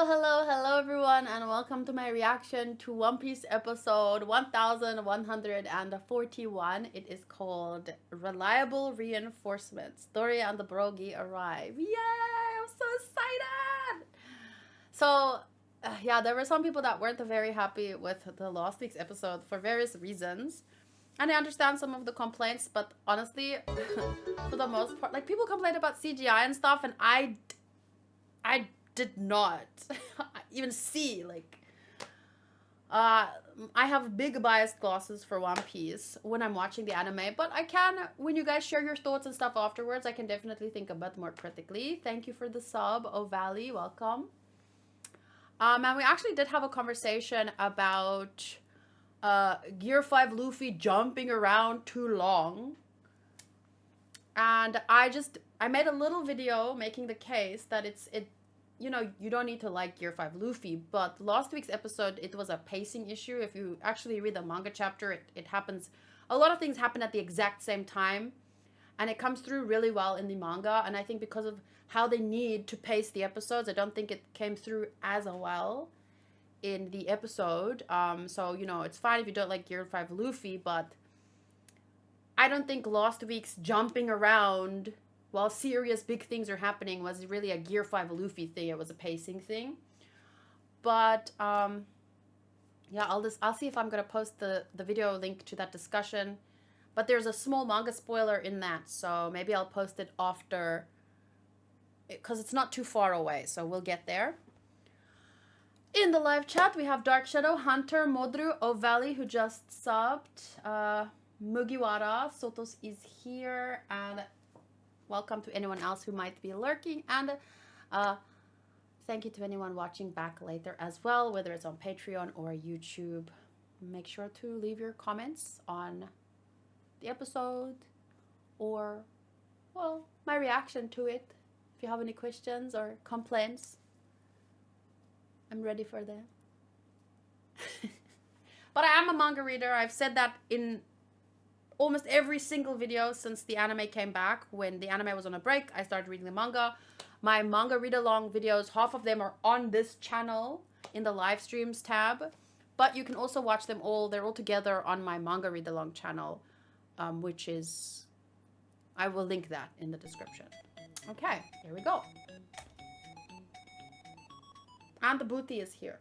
Hello everyone, and welcome to my reaction to One Piece episode 1141. It is called Reliable Reinforcements. Dory and the Brogy arrive. Yay! I'm so excited! So, yeah, there were some people that weren't very happy with the last week's episode for various reasons. And I understand some of the complaints, but honestly, for the most part, like people complain about CGI and stuff, and I did not even see I have big biased glasses for One Piece when I'm watching the anime, but I can, when you guys share your thoughts and stuff afterwards, I can definitely think a bit more critically. Thank you for the sub, O'Valley, welcome. And we actually did have a conversation about Gear 5 Luffy jumping around too long. And I made a little video making the case that you know, you don't need to like Gear 5 Luffy, but last week's episode, it was a pacing issue. If you actually read the manga chapter, it happens, a lot of things happen at the exact same time, and it comes through really well in the manga, and I think because of how they need to pace the episodes, I don't think it came through as well in the episode. So, you know, it's fine if you don't like Gear 5 Luffy, but I don't think last week's jumping around while serious big things are happening was really a Gear 5 Luffy thing. It was a pacing thing. But yeah, I'll see if I'm gonna post the video link to that discussion. But there's a small manga spoiler in that, so maybe I'll post it after, because it's not too far away, so we'll get there. In the live chat, we have Dark Shadow, Hunter, Modru, O'Valley, who just subbed. Mugiwara, Sotos is here, and welcome to anyone else who might be lurking, and thank you to anyone watching back later as well, whether it's on Patreon or YouTube. Make sure to leave your comments on the episode or, well, my reaction to it. If you have any questions or complaints, I'm ready for them. But I am a manga reader. I've said that in almost every single video since the anime came back. When the anime was on a break, I started reading the manga. My manga read-along videos, half of them are on this channel in the live streams tab, but you can also watch them all. They're all together on my manga read-along channel, which is, I will link that in the description. Okay, here we go. And the booty is here.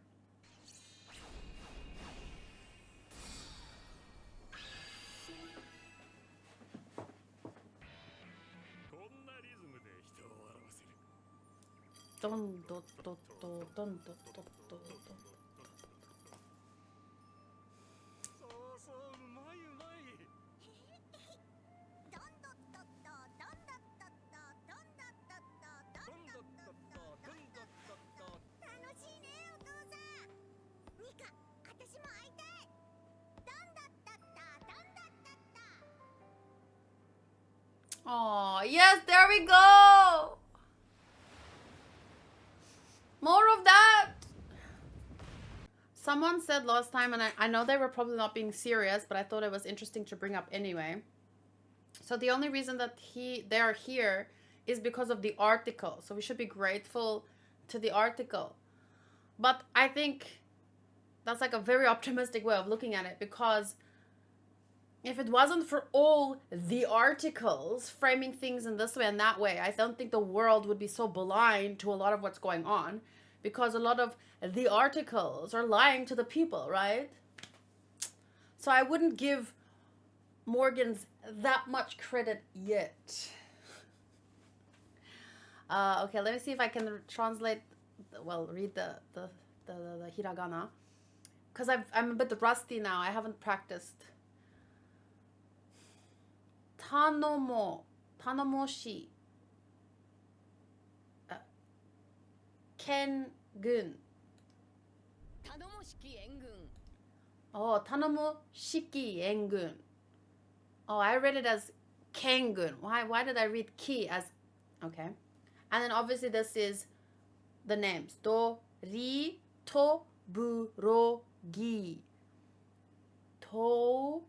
Dun, dun, dun, dun, dun, dun, dun, dun. Oh, yes, there we go. More of that. Someone said last time, and I know they were probably not being serious, but I thought it was interesting to bring up anyway. So the only reason that they are here is because of the article. So we should be grateful to the article. But I think that's like a very optimistic way of looking at it, because if it wasn't for all the articles framing things in this way and that way, I don't think the world would be so blind to a lot of what's going on, because a lot of the articles are lying to the people, right? So I wouldn't give Morgans that much credit yet. Okay, let me see if I can translate, well, read the hiragana, because I'm a bit rusty now. I haven't practiced. Tanomoshi, Kengun. Oh, Tanomoshiki Engun. Oh, I read it as Kengun. Why did I read Ki as, okay. And then obviously this is the names. Do, Ri, To, Bu, Ro, Gi. To,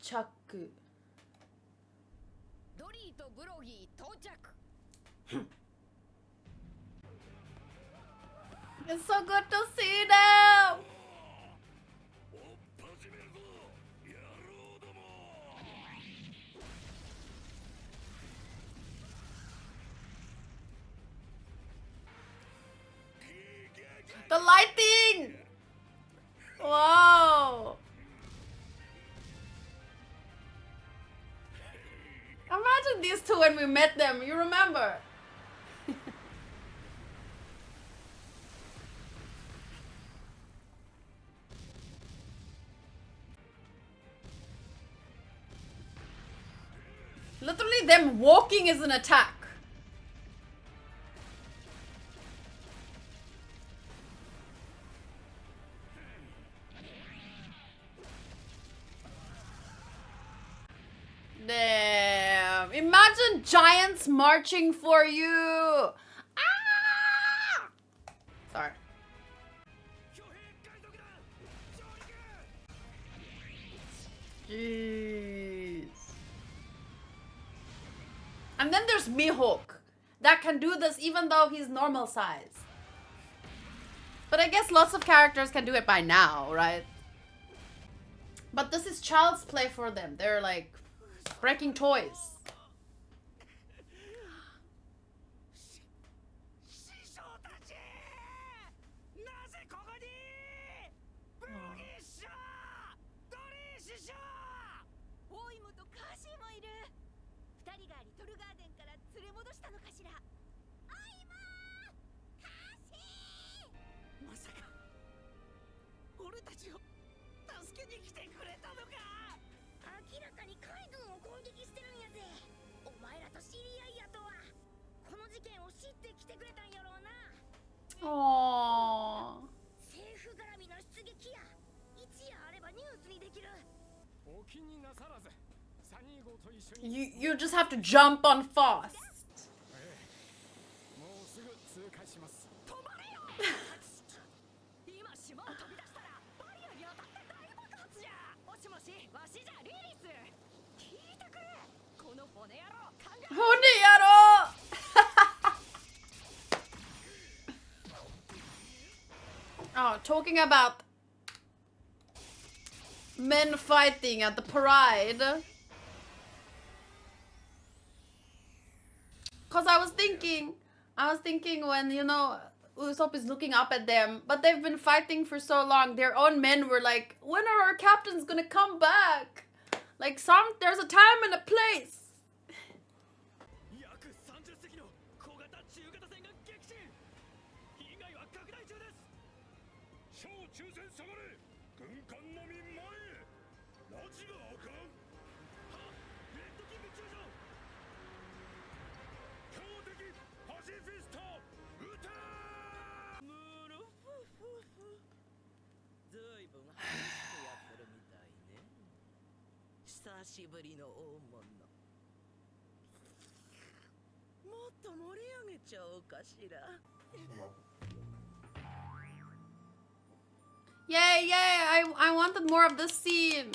Chaku. It's so good to see them. The lighting! Whoa! Imagine these two when we met them, you remember? Literally them walking is an attack. Damn. Imagine giants marching for you. Ah! Sorry. Jeez. And then there's Mihawk that can do this even though he's normal size. But I guess lots of characters can do it by now, right? But this is child's play for them. They're like breaking toys. Aww. You just have to jump on fast. Honeyaro! Oh, talking about men fighting at the parade. Cause I was thinking when, you know, Usopp is looking up at them, but they've been fighting for so long, their own men were like, when are our captains gonna come back? Like there's a time and a place. Yay, yay, I wanted more of this scene.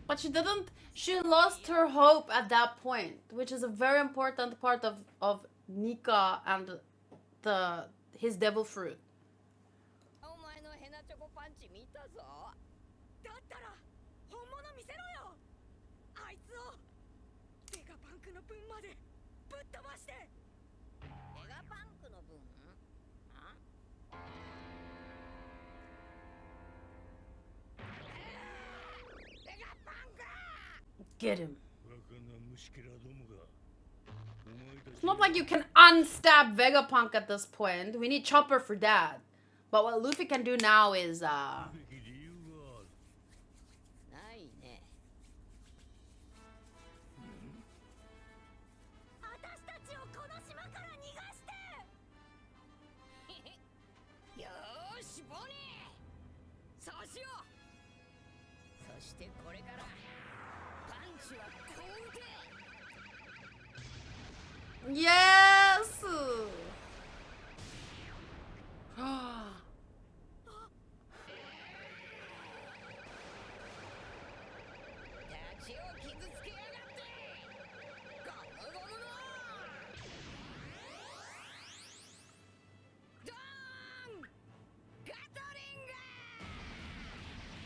But she lost her hope at that point, which is a very important part of Nika and his devil fruit. Get him. It's not like you can unstab Vegapunk at this point. We need Chopper for that. But what Luffy can do now is, yes!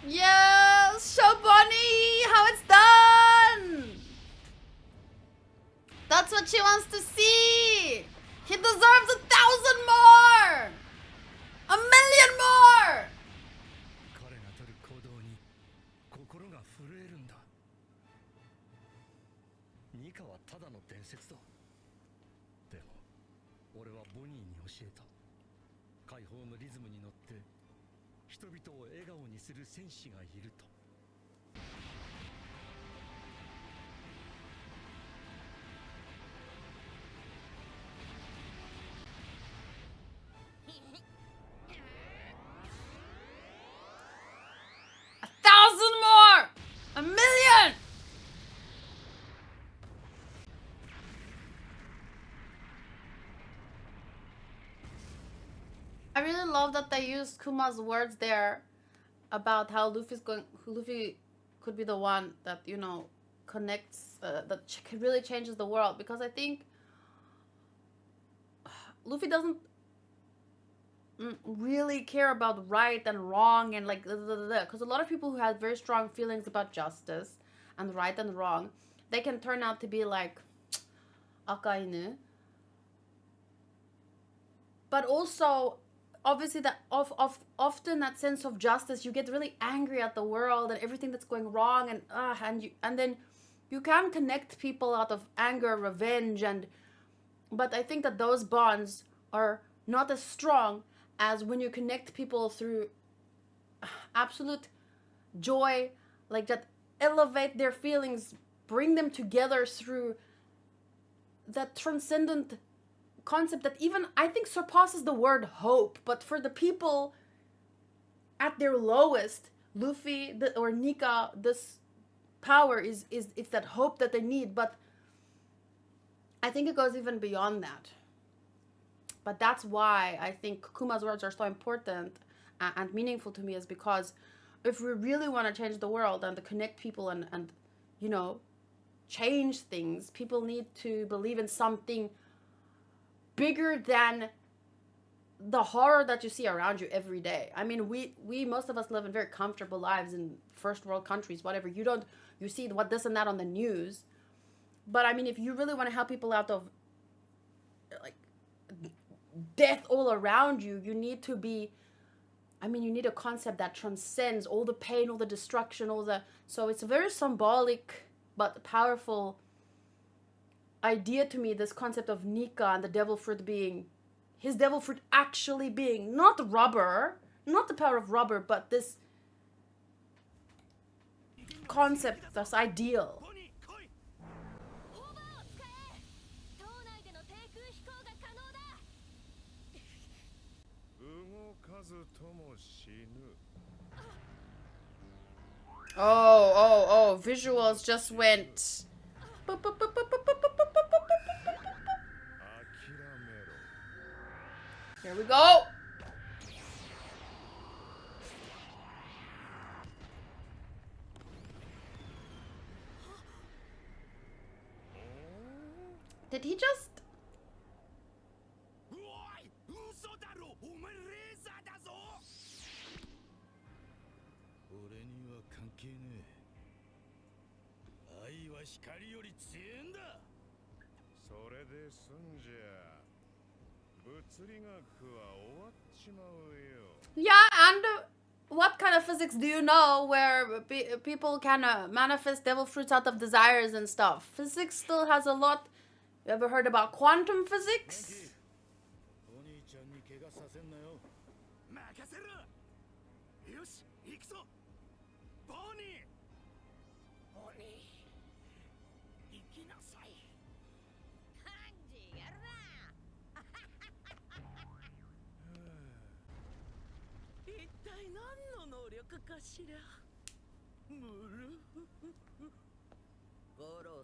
Yes! Show Bonnie how it's done! That's what she wants to see! He deserves 1,000 more! 1,000,000 more! 彼が取る行動に心が震えるんだ。ニカはただの伝説だ。でも俺はボニーに教えた。解放のリズムに乗って人々を笑顔にする戦士がいると。1,000 more! 1,000,000! I really love that they used Kuma's words there about how Luffy could be the one that, you know, connects, really changes the world. Because I think Luffy doesn't really care about right and wrong and like because a lot of people who have very strong feelings about justice and right and wrong, they can turn out to be like akainu. But also, obviously, that often that sense of justice, you get really angry at the world and everything that's going wrong, and then you can connect people out of anger, revenge, but I think that those bonds are not as strong as when you connect people through absolute joy, like that elevate their feelings, bring them together through that transcendent concept that even I think surpasses the word hope. But for the people at their lowest, Luffy or Nika, this power is it's that hope that they need. But I think it goes even beyond that. But that's why I think Kuma's words are so important and meaningful to me, is because if we really want to change the world and to connect people and you know, change things, people need to believe in something bigger than the horror that you see around you every day. I mean, we most of us live in very comfortable lives in first world countries, whatever. You see what this and that on the news. But I mean, if you really want to help people out of like death all around you, you need to be, I mean, you need a concept that transcends all the pain, all the destruction, so it's a very symbolic but powerful idea to me, this concept of Nika and the devil fruit being, his devil fruit actually being not rubber, not the power of rubber, but this concept, this ideal. Oh, visuals just went. Here we go. Did he just? Yeah, and what kind of physics do you know where people can manifest devil fruits out of desires and stuff? Physics still has a lot You ever heard about quantum physics?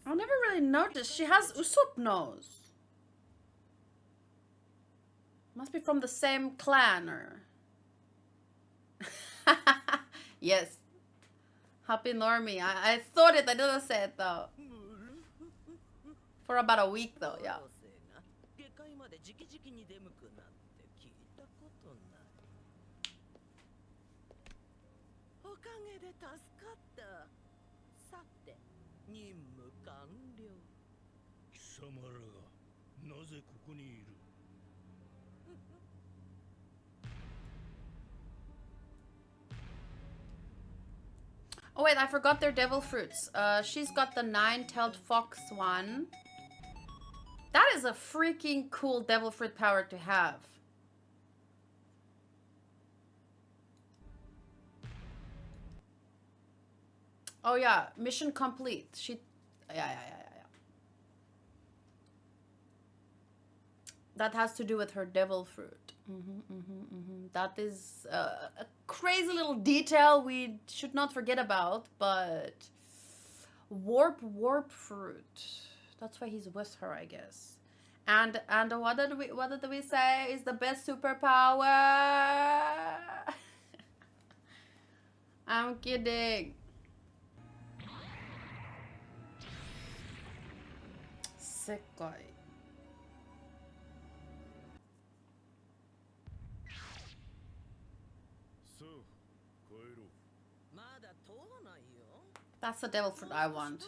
I never really noticed. She has Usopp nose. Must be from the same clan or... Yes. Happy Normie. I thought it. I didn't say it though. For about a week though, yeah. Oh wait, I forgot their devil fruits. She's got the 9-tailed fox one. That is a freaking cool devil fruit power to have. Oh yeah, mission complete. Yeah. That has to do with her devil fruit. That is a crazy little detail we should not forget about, but warp fruit. That's why he's with her, I guess. And what did we say is the best superpower? I'm kidding. Sekai. That's the devil fruit I want.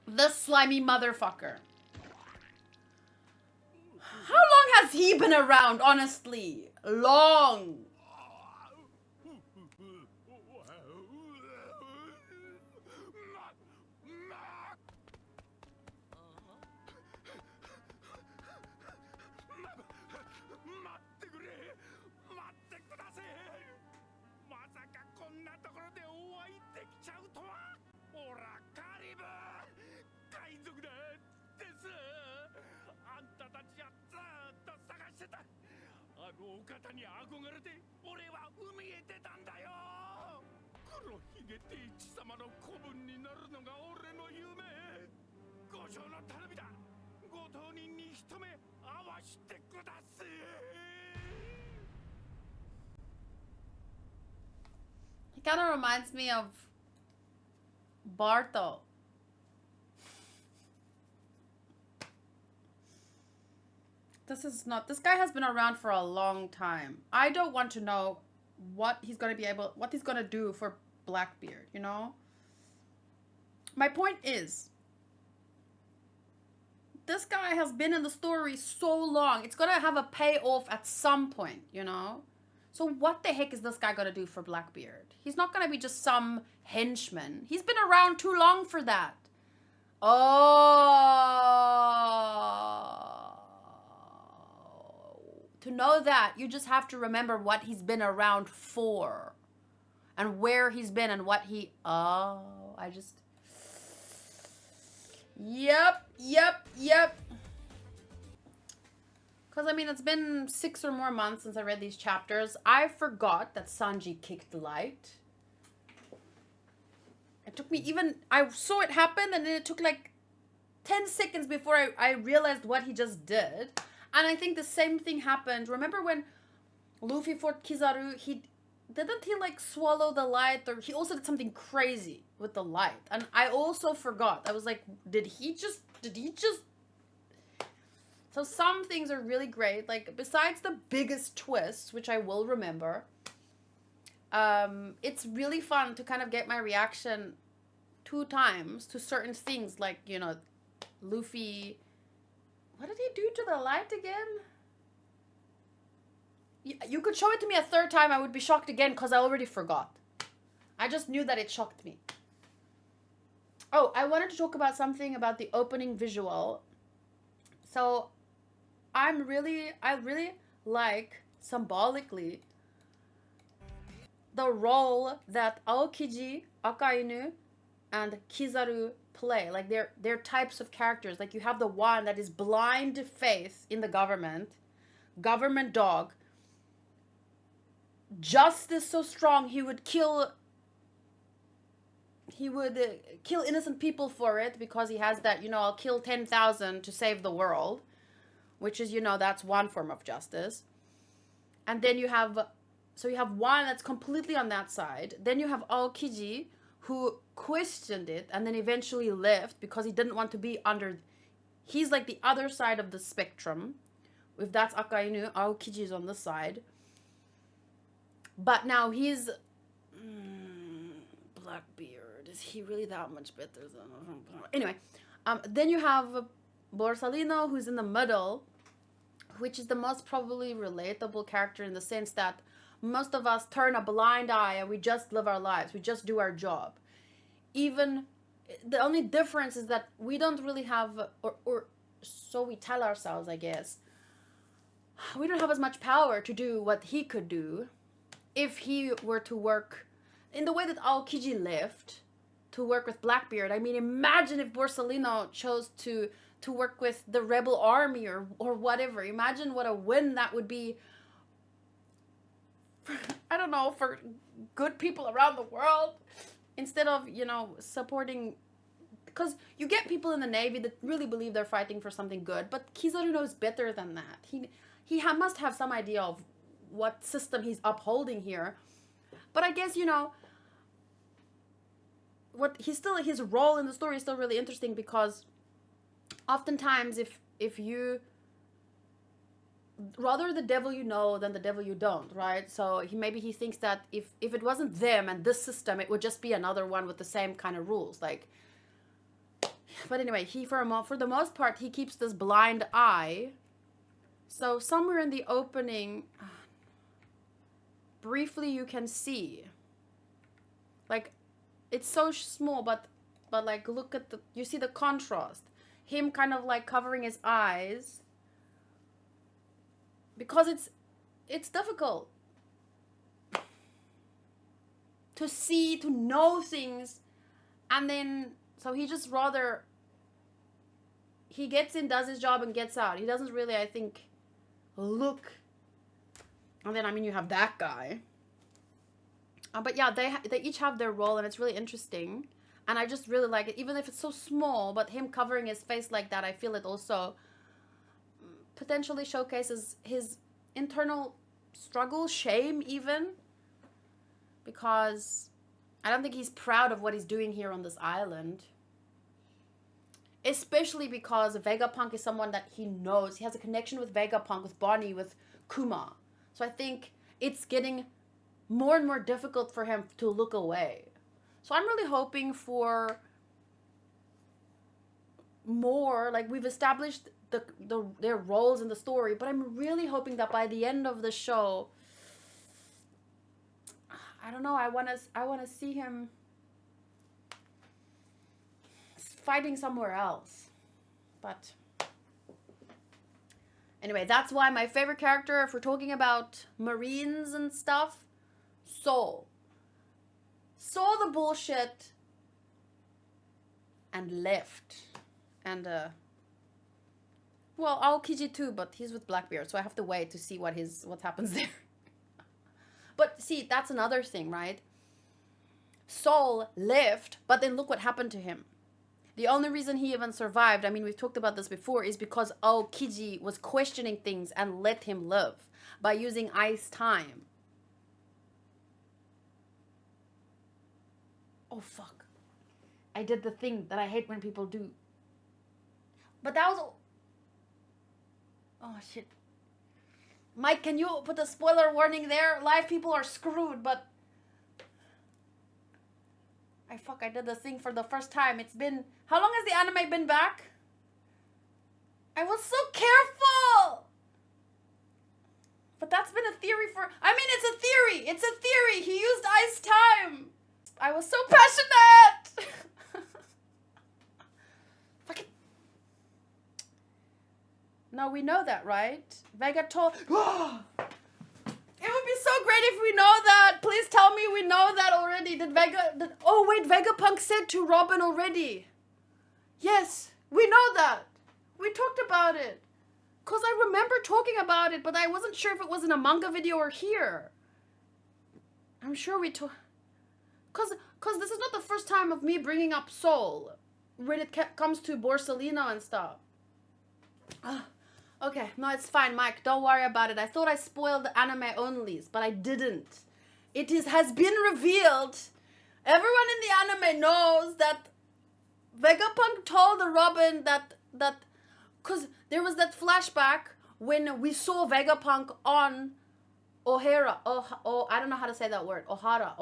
The slimy motherfucker. How long has he been around, honestly? Long. He kind of reminds me of Barto. This guy has been around for a long time. I don't want to know what he's going to do for Blackbeard, you know? My point is, this guy has been in the story so long. It's going to have a payoff at some point, you know? So what the heck is this guy going to do for Blackbeard? He's not going to be just some henchman. He's been around too long for that. Oh. To know that, you just have to remember what he's been around for. And where he's been and what he... Oh, I just... Yep. Because, I mean, it's been 6 or more months since I read these chapters. I forgot that Sanji kicked Light. It took me even... I saw it happen, and then it took like 10 seconds before I realized what he just did. And I think the same thing happened. Remember when Luffy fought Kizaru? Didn't he like swallow the light, or he also did something crazy with the light? And I also forgot. I was like, did he just... So some things are really great. Like, besides the biggest twist, which I will remember, it's really fun to kind of get my reaction 2 times to certain things. Like, you know, Luffy... What did he do to the light again? You could show it to me a 3rd time, I would be shocked again because I already forgot. I just knew that it shocked me. Oh, I wanted to talk about something about the opening visual. So I really like, symbolically, the role that Aokiji, Akainu, and Kizaru play. Like they're types of characters. Like you have the one that is blind faith in the government dog. Justice so strong he would kill innocent people for it, because he has that, I'll kill 10,000 to save the world, which is, that's one form of justice. And then you have one that's completely on that side. Then you have Aokiji, who questioned it and then eventually left because he didn't want to be under. He's like the other side of the spectrum. If that's Akainu, Aokiji is on this side. But now he's Blackbeard. Is he really that much better than? Anyway, then you have Borsalino, who's in the middle, which is the most probably relatable character, in the sense that most of us turn a blind eye and we just live our lives. We just do our job. Even the only difference is that we don't really have, or so we tell ourselves, I guess, we don't have as much power to do what he could do if he were to work in the way that Aokiji left, to work with Blackbeard. I mean, imagine if Borsalino chose to work with the rebel army or whatever. Imagine what a win that would be. I don't know, for good people around the world, instead of, supporting, because you get people in the Navy that really believe they're fighting for something good, but Kizaru knows better than that. He must have some idea of what system he's upholding here. But I guess, his role in the story is still really interesting, because oftentimes if you rather the devil you know than the devil you don't, right? So he thinks that if it wasn't them and this system, it would just be another one with the same kind of rules. Like, but anyway, for the most part, he keeps this blind eye. So somewhere in the opening, briefly you can see, like, it's so small, but like, look at you see the contrast. Him kind of like covering his eyes, because it's difficult to see, to know things, and then so he just rather he gets in, does his job, and gets out. He doesn't really, I think, look. And then you have that guy. But yeah, they each have their role, and it's really interesting. And I just really like it, even if it's so small. But him covering his face like that, I feel it also potentially showcases his internal struggle, shame even. Because I don't think he's proud of what he's doing here on this island. Especially because Vegapunk is someone that he knows. He has a connection with Vegapunk, with Bonnie, with Kuma. So I think it's getting more and more difficult for him to look away. So I'm really hoping for more. Like, we've established their roles in the story, but I'm really hoping that by the end of the show, I don't know, I want to see him fighting somewhere else. But anyway, that's why my favorite character, if we're talking about Marines and stuff, Soul. Saw the bullshit and left. And well, Aokiji too, but he's with Blackbeard, so I have to wait to see what happens there. But see, that's another thing, right? Soul left, but then look what happened to him. The only reason he even survived, we've talked about this before, is because Aokiji was questioning things and let him live by using ice time. Oh, fuck. I did the thing that I hate when people do. But that was... Oh, shit. Mike, can you put a spoiler warning there? Live people are screwed, but... I did the thing for the first time. It's been... How long has the anime been back? I was so careful! But that's been a theory for... it's a theory! It's a theory! He used ice time! I was so passionate. Fucking. No, we know that, right? Vega told. It would be so great if we know that. Please tell me we know that already. Oh wait, Vegapunk said to Robin already. Yes, we know that. We talked about it. Cause I remember talking about it, but I wasn't sure if it was in a manga video or here. I'm sure we talked. Cause this is not the first time of me bringing up Soul when it comes to Borsalino and stuff. Okay, no, it's fine, Mike. Don't worry about it. I thought I spoiled the anime onlys, but I didn't. Has been revealed. Everyone in the anime knows that Vegapunk told the Robin that because there was that flashback when we saw Vegapunk on Ohana. I don't know how to say that word. Ohana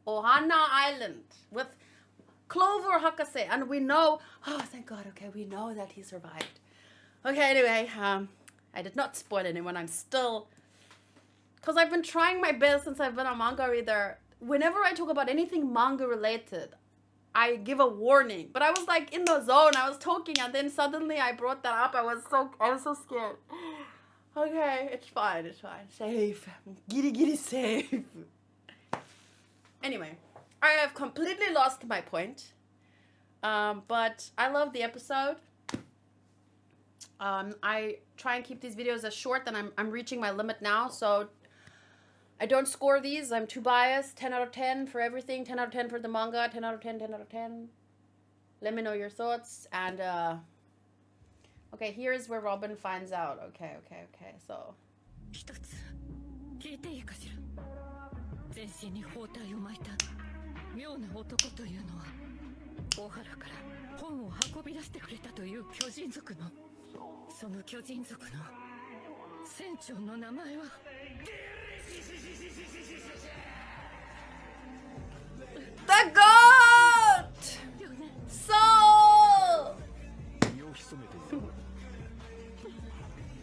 Island with Clover Hakase, and we know. Oh, thank God. Okay, we know that he survived. Okay, anyway, I did not spoil anyone. I'm still, because I've been trying my best since I've been a manga reader. Whenever I talk about anything manga related, I give a warning. But I was like in the zone. I was talking, and then suddenly I brought that up. I was so scared. Okay, it's fine. Safe. Giri safe. Anyway, I have completely lost my point. But I love the episode. I try and keep these videos as short, and I'm reaching my limit now, so I don't score these. I'm too biased. 10 out of 10 for everything. 10 out of 10 for the manga. 10 out of 10, 10 out of 10. Let me know your thoughts. And, okay, here's where Robin finds out. Okay, so. 一つ聞いていいかしら。全身に包帯を巻いた妙な男というのは大原から本を運び出してくれたという巨人族のその巨人族の船長の名前は The goat! Soul!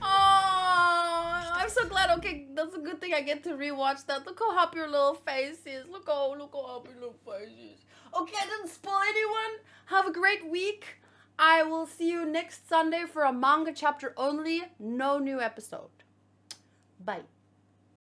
Oh, I'm so glad. Okay, that's a good thing I get to rewatch that. Look how happy your little face is. Look how happy your little face is. Okay, I didn't spoil anyone. Have a great week. I will see you next Sunday for a manga chapter only. No new episode. Bye.